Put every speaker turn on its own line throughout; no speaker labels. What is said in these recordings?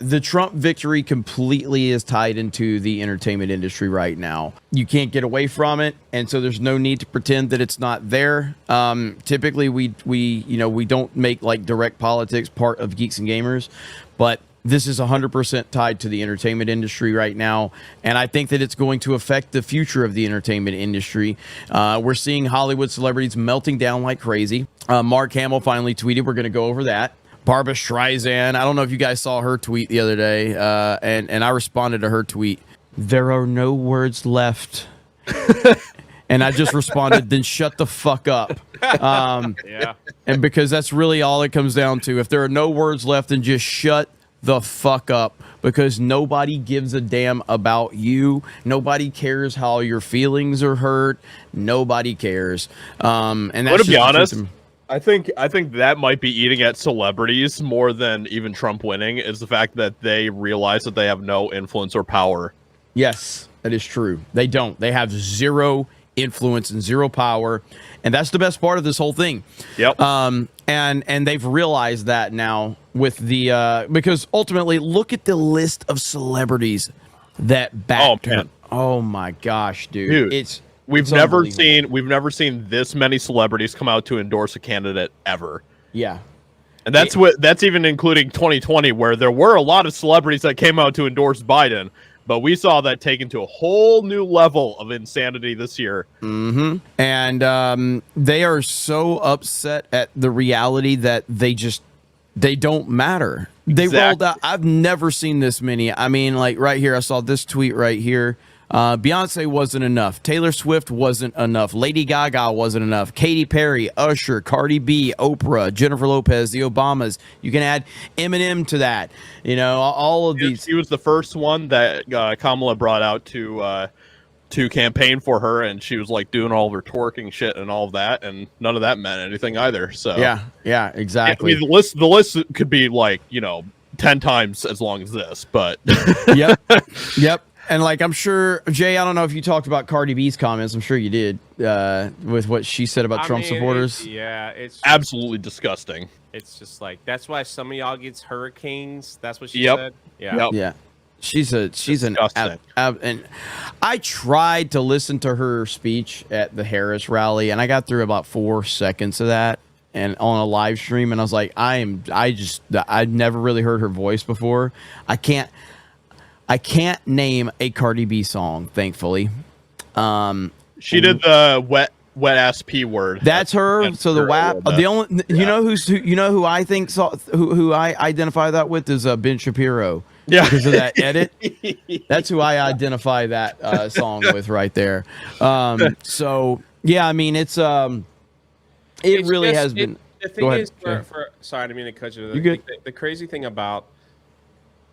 the Trump victory completely is tied into the entertainment industry right now. You can't get away from it, and so there's no need to pretend that it's not there. Typically, we don't make like direct politics part of Geeks and Gamers, but this is 100% tied to the entertainment industry right now, and I think that it's going to affect the future of the entertainment industry. We're seeing Hollywood celebrities melting down like crazy. Mark Hamill finally tweeted, we're going to go over that. Barbra Streisand, I don't know if you guys saw her tweet the other day, and I responded to her tweet, there are no words left. And I just responded, then shut the fuck up.
Yeah.
And because that's really all it comes down to. If there are no words left, then just shut the fuck up, because nobody gives a damn about you. Nobody cares how your feelings are hurt. Nobody cares. And that's
to be honest, I think that might be eating at celebrities more than even Trump winning, is the fact that they realize that they have no influence or power.
Yes, that is true. They don't. They have zero influence and zero power, and that's the best part of this whole thing.
Yep.
And they've realized that now with the because ultimately, look at the list of celebrities that backed her. Oh my gosh, dude.
We've never seen this many celebrities come out to endorse a candidate ever.
Yeah.
And that's even including 2020, where there were a lot of celebrities that came out to endorse Biden. But we saw that taken to a whole new level of insanity this year.
Mm-hmm. And they are so upset at the reality that they don't matter. They rolled out. I've never seen this many. I mean, like right here, I saw this tweet right here. Beyonce wasn't enough. Taylor Swift wasn't enough. Lady Gaga wasn't enough. Katy Perry, Usher, Cardi B, Oprah, Jennifer Lopez, the Obamas. You can add Eminem to that. You know, all of these.
She was the first one that Kamala brought out to campaign for her, and she was like doing all of her twerking shit and all of that, and none of that meant anything either. So
yeah, exactly.
I mean, the list could be like 10 times as long as this, but
yep. And like, I'm sure, Jay, I don't know if you talked about Cardi B's comments. I'm sure you did with what she said about Trump supporters.
It's absolutely disgusting.
It's just like, that's why some of y'all gets hurricanes. That's what she said.
Yeah. She's an and I tried to listen to her speech at the Harris rally, and I got through about 4 seconds of that, and on a live stream, and I was like, I'd never really heard her voice before. I can't name a Cardi B song, thankfully.
She did the wet ass P word.
That's her. So the WAP. The only who I think who I identify that with is Ben Shapiro.
Yeah,
because of that edit. That's who I identify that song with right there. So yeah, I mean it's really has been.
The thing is, sorry, I didn't mean to cut you. The crazy thing about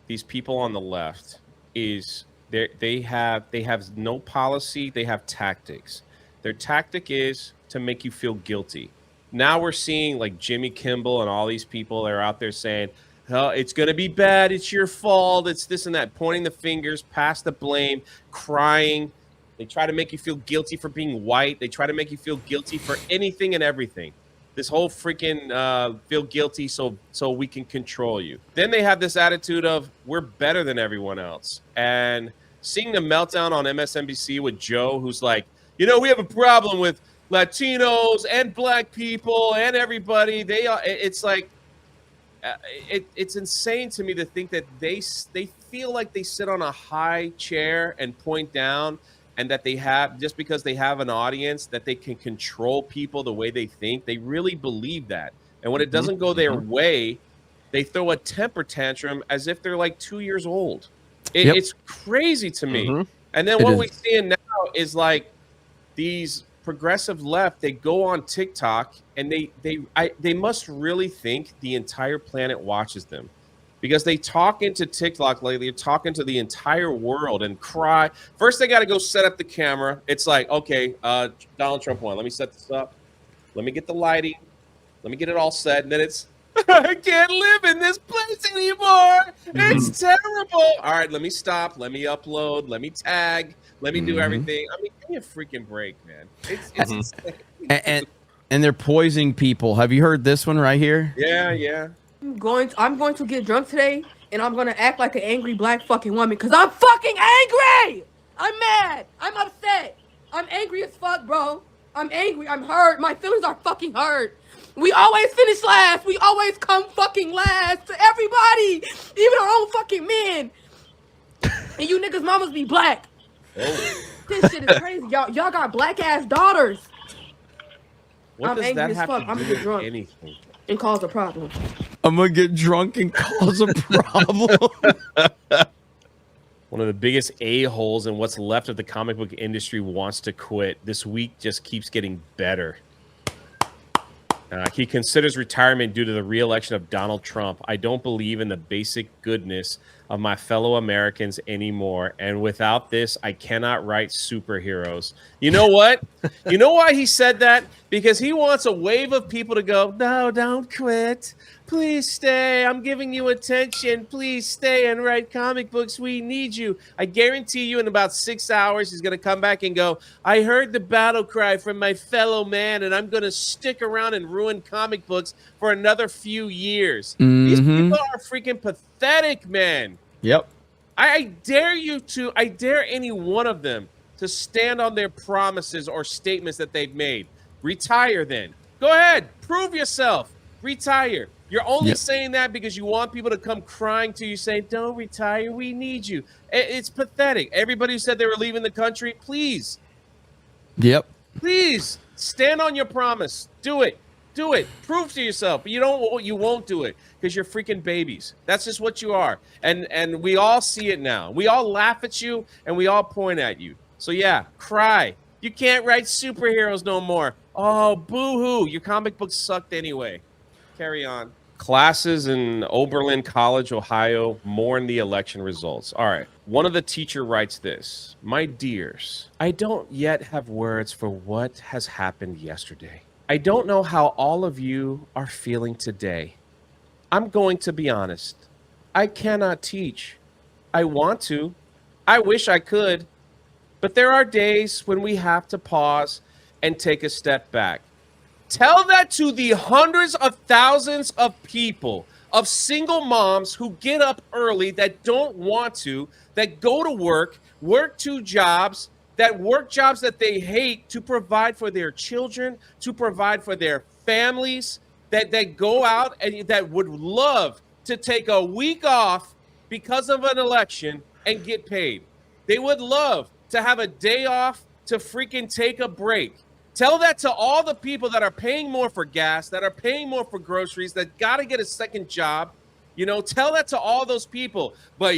these people on the left is they have no policy, they have tactics. Their tactic is to make you feel guilty. Now we're seeing like Jimmy Kimmel and all these people that are out there saying, oh, it's going to be bad, it's your fault, it's this and that, pointing the fingers, pass the blame, crying. They try to make you feel guilty for being white. They try to make you feel guilty for anything and everything. This whole freaking feel guilty so we can control you. Then they have this attitude of we're better than everyone else. And seeing the meltdown on MSNBC with Joe, who's like, we have a problem with Latinos and black people and everybody. It's like, it's insane to me to think that they feel like they sit on a high chair and point down, and that they have, just because they have an audience, that they can control people the way they think. They really believe that. And when it doesn't go their way, they throw a temper tantrum as if they're like 2 years old. It's crazy to me. And then what we're seeing now is like these progressive left, they go on TikTok and they must really think the entire planet watches them. Because they talk into TikTok like they're talking to the entire world and cry. First, they got to go set up the camera. It's like, okay, Donald Trump won. Let me set this up. Let me get the lighting. Let me get it all set. And then it's, I can't live in this place anymore. It's terrible. All right, let me stop. Let me upload. Let me tag. Let me do everything. I mean, give me a freaking break, man. It's insane.
And they're poisoning people. Have you heard this one right here?
Yeah.
I'm going to get drunk today and I'm gonna act like an angry black fucking woman because I'm fucking angry. I'm mad. I'm upset. I'm angry as fuck, bro. I'm angry. I'm hurt. My feelings are fucking hurt. We always finish last. We always come fucking last to everybody, even our own fucking men. And you niggas mamas be black. This shit is crazy. Y'all got black ass daughters.
What
I'm
does
angry
that
as
have
fuck.
to
I'm
do
gonna get
with
drunk
anything?
and cause a problem.
I'm gonna get drunk and cause a problem.
One of the biggest a-holes in what's left of the comic book industry wants to quit. This week just keeps getting better. He considers retirement due to the re-election of Donald Trump. I don't believe in the basic goodness of my fellow Americans anymore. And without this, I cannot write superheroes. You know what? You know why he said that? Because he wants a wave of people to go, no, don't quit. Please stay. I'm giving you attention. Please stay and write comic books. We need you. I guarantee you in about 6 hours, he's going to come back and go, I heard the battle cry from my fellow man, and I'm going to stick around and ruin comic books for another few years. These people are freaking pathetic, man.
Yep.
I dare any one of them to stand on their promises or statements that they've made. Retire then. Go ahead. Prove yourself. Retire. You're only saying that because you want people to come crying to you saying, don't retire. We need you. It's pathetic. Everybody who said they were leaving the country, please.
Yep.
Please stand on your promise. Do it. Do it. Prove to yourself. But you won't do it because you're freaking babies. That's just what you are. And we all see it now. We all laugh at you and we all point at you. So yeah, cry. You can't write superheroes no more. Oh, boo-hoo. Your comic books sucked anyway. Carry on. Classes in Oberlin College, Ohio, mourn the election results. All right. One of the teacher writes this. My dears, I don't yet have words for what has happened yesterday. I don't know how all of you are feeling today. I'm going to be honest. I cannot teach. I want to. I wish I could. But there are days when we have to pause and take a step back. Tell that to the hundreds of thousands of people, of single moms who get up early that don't want to, that go to work 2 jobs, that work jobs that they hate to provide for their children, to provide for their families, that go out and that would love to take a week off because of an election and get paid. They would love to have a day off to freaking take a break. Tell that to all the people that are paying more for gas, that are paying more for groceries, that got to get a second job. You know, tell that to all those people. But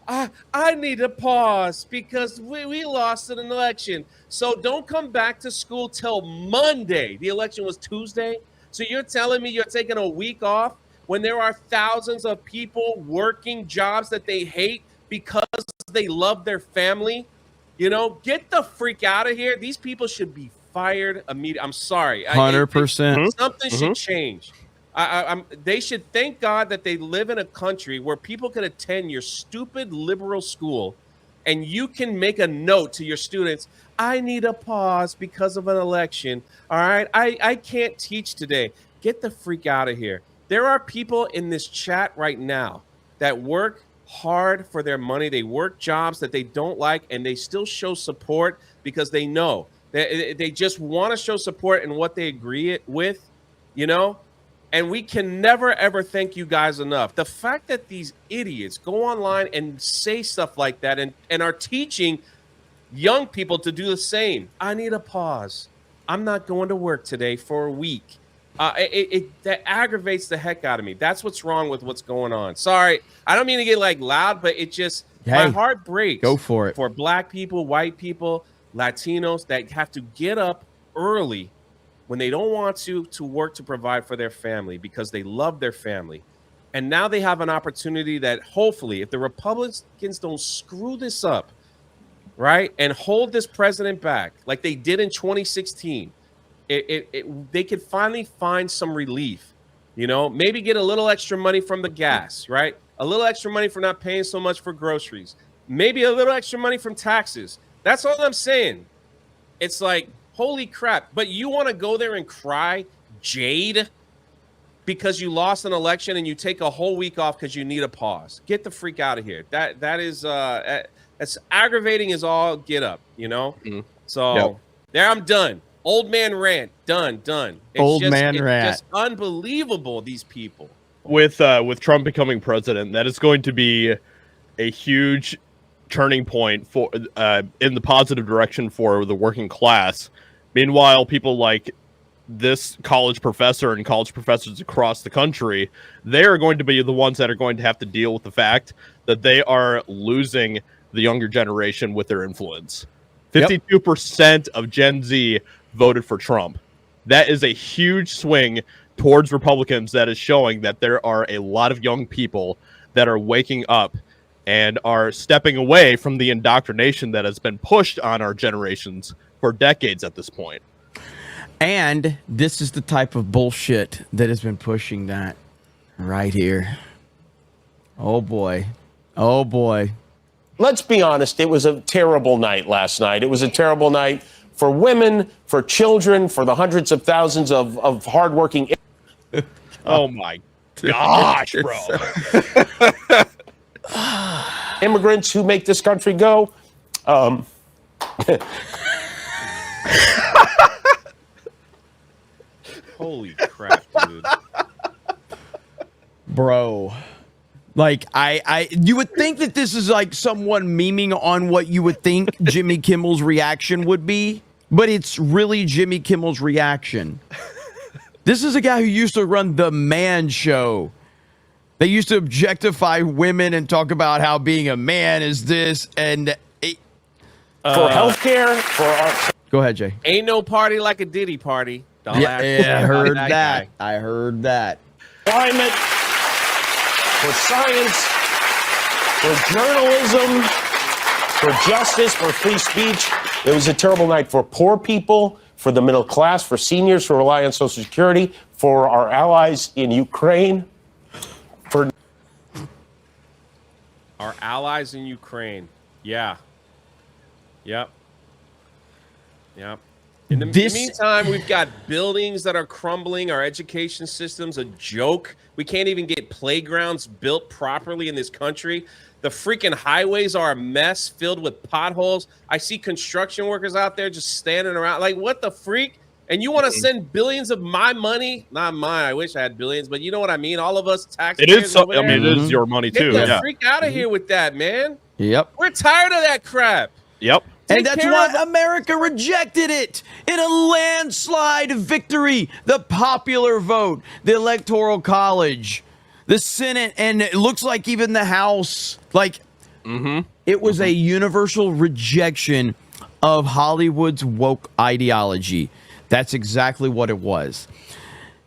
I need to pause because we lost an election. So don't come back to school till Monday. The election was Tuesday. So you're telling me you're taking a week off when there are thousands of people working jobs that they hate because they love their family? You know, get the freak out of here. These people should be fired immediately. I'm sorry.
100%.
Something should change. They should thank God that they live in a country where people can attend your stupid liberal school and you can make a note to your students, I need a pause because of an election. All right. I can't teach today. Get the freak out of here. There are people in this chat right now that work hard for their money. They work jobs that they don't like and they still show support because they know they just want to show support in what they agree with, you know, and we can never, ever thank you guys enough. The fact that these idiots go online and say stuff like that and are teaching young people to do the same. I need a pause. I'm not going to work today for a week. That aggravates the heck out of me. That's what's wrong with what's going on. Sorry, I don't mean to get like loud, but it just my heart breaks.
Go for it.
For black people, white people, Latinos that have to get up early when they don't want to work to provide for their family because they love their family. And now they have an opportunity that hopefully, if the Republicans don't screw this up, right, and hold this president back like they did in 2016, they could finally find some relief, you know, maybe get a little extra money from the gas, right? A little extra money for not paying so much for groceries, maybe a little extra money from taxes. That's all I'm saying. It's like, holy crap. But you want to go there and cry, Jade? because you lost an election and you take a whole week off because you need a pause. Get the freak out of here. That is as aggravating as all get up, you know? So there, I'm done. Old man rant. Done. It's just unbelievable, these people.
With Trump becoming president, that is going to be a huge turning point for in the positive direction for the working class. Meanwhile, people like this college professor and college professors across the country, they are going to be the ones that are going to have to deal with the fact that they are losing the younger generation with their influence. 52% of Gen Z voted for Trump. That is a huge swing towards Republicans that is showing that there are a lot of young people that are waking up and are stepping away from the indoctrination that has been pushed on our generations for decades at this point.
And this is the type of bullshit that has been pushing that right here. Oh boy.
Let's be honest, it was a terrible night last night. It was a terrible night for women, for children, for the hundreds of thousands of hardworking.
Oh my gosh, bro.
Immigrants who make this country go.
Holy crap, dude.
Bro. Like, you would think that this is like someone memeing on what you would think Jimmy Kimmel's reaction would be, but it's really Jimmy Kimmel's reaction. This is a guy who used to run the Man Show. They used to objectify women and talk about how being a man is this and...
for healthcare, for our...
Go ahead, Jay.
Ain't no party like a Diddy party.
I heard that. I heard that.
Climate, for science, for journalism, for justice, for free speech. It was a terrible night for poor people, for the middle class, for seniors who rely on Social Security, for our allies in Ukraine, for
our allies in Ukraine. Yeah. Yep. In the meantime, we've got buildings that are crumbling. Our education system's a joke. We can't even get playgrounds built properly in this country. The freaking highways are a mess filled with potholes. I see construction workers out there just standing around. Like, what the freak? And you want to send billions of my money? Not mine. I wish I had billions, but you know what I mean? All of us taxpayers.
It is. I mean, it is your money too.
Get the freak out of here with that, man.
Yep.
We're tired of that crap.
Yep.
And that's why America rejected it in a landslide victory. The popular vote, the Electoral College, the Senate, and it looks like even the House. Like, it was a universal rejection of Hollywood's woke ideology. That's exactly what it was.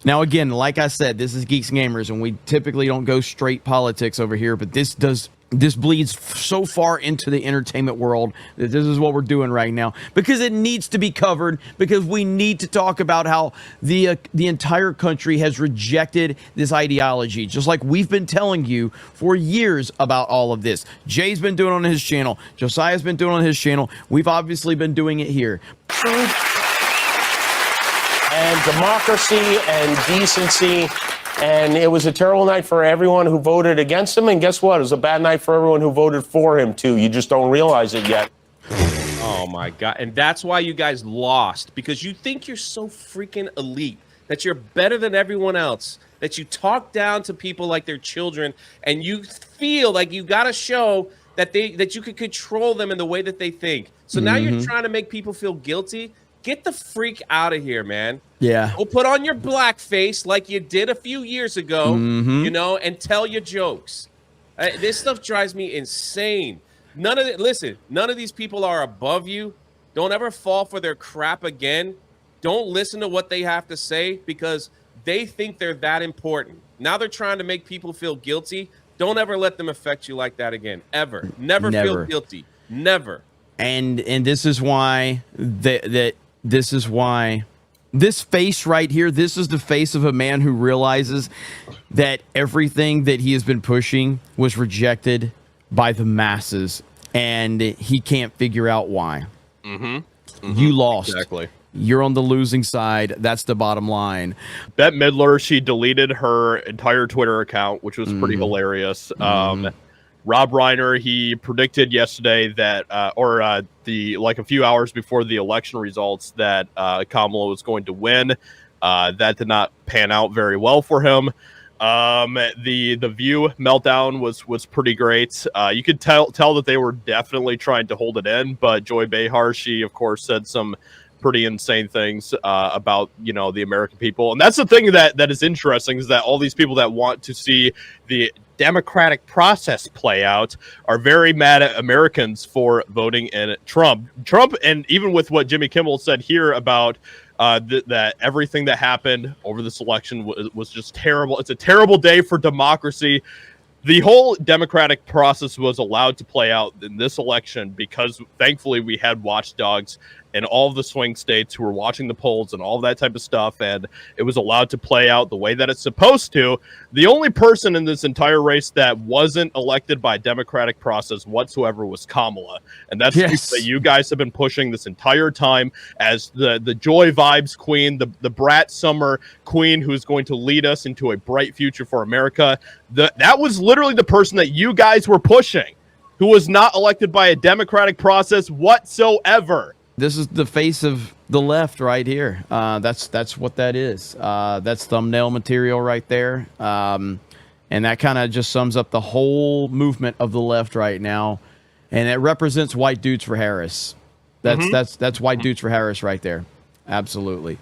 Now, again, like I said, this is Geeks Gamers, and we typically don't go straight politics over here, but this bleeds so far into the entertainment world that this is what we're doing right now because it needs to be covered, because we need to talk about how the entire country has rejected this ideology, just like we've been telling you for years about all of this. Jay's been doing it on his channel. Josiah's been doing it on his channel. We've obviously been doing it here.
And democracy and decency. And it was a terrible night for everyone who voted against him. And guess what? It was a bad night for everyone who voted for him, too. You just don't realize it yet.
Oh, my God. And that's why you guys lost, because you think you're so freaking elite, that you're better than everyone else, that you talk down to people like they're children, and you feel like you got to show that you can control them in the way that they think. So now you're trying to make people feel guilty. Get the freak out of here, man.
Yeah.
Go put on your black face like you did a few years ago, you know, and tell your jokes. This stuff drives me insane. None of these people are above you. Don't ever fall for their crap again. Don't listen to what they have to say because they think they're that important. Now they're trying to make people feel guilty. Don't ever let them affect you like that again. Ever. Never. Feel guilty. Never.
And this is why this is why this face right here, this is the face of a man who realizes that everything that he has been pushing was rejected by the masses, and he can't figure out why. You lost.
Exactly.
you're on the losing side. That's the bottom line.
Bette Midler, she deleted her entire Twitter account, which was pretty hilarious. Rob Reiner, he predicted yesterday that, a few hours before the election results, that Kamala was going to win. That did not pan out very well for him. The View meltdown was pretty great. You could tell that they were definitely trying to hold it in, but Joy Behar, she of course said some pretty insane things about the American people, and that's the thing that is interesting, is that all these people that want to see the democratic process play out are very mad at Americans for voting in Trump, and even with what Jimmy Kimmel said here about that everything that happened over this election was just terrible. It's a terrible day for democracy. The whole democratic process was allowed to play out in this election because thankfully we had watchdogs in all of the swing states who were watching the polls and all that type of stuff, and it was allowed to play out the way that it's supposed to. The only person in this entire race that wasn't elected by a democratic process whatsoever was Kamala, and that's that you guys have been pushing this entire time as the joy vibes queen, the brat summer queen who's going to lead us into a bright future for America. That was literally the person that you guys were pushing, who was not elected by a democratic process whatsoever.
This is the face of the left right here. That's what that is. That's thumbnail material right there. And that kind of just sums up the whole movement of the left right now. And it represents white dudes for Harris. That's white dudes for Harris right there. Absolutely.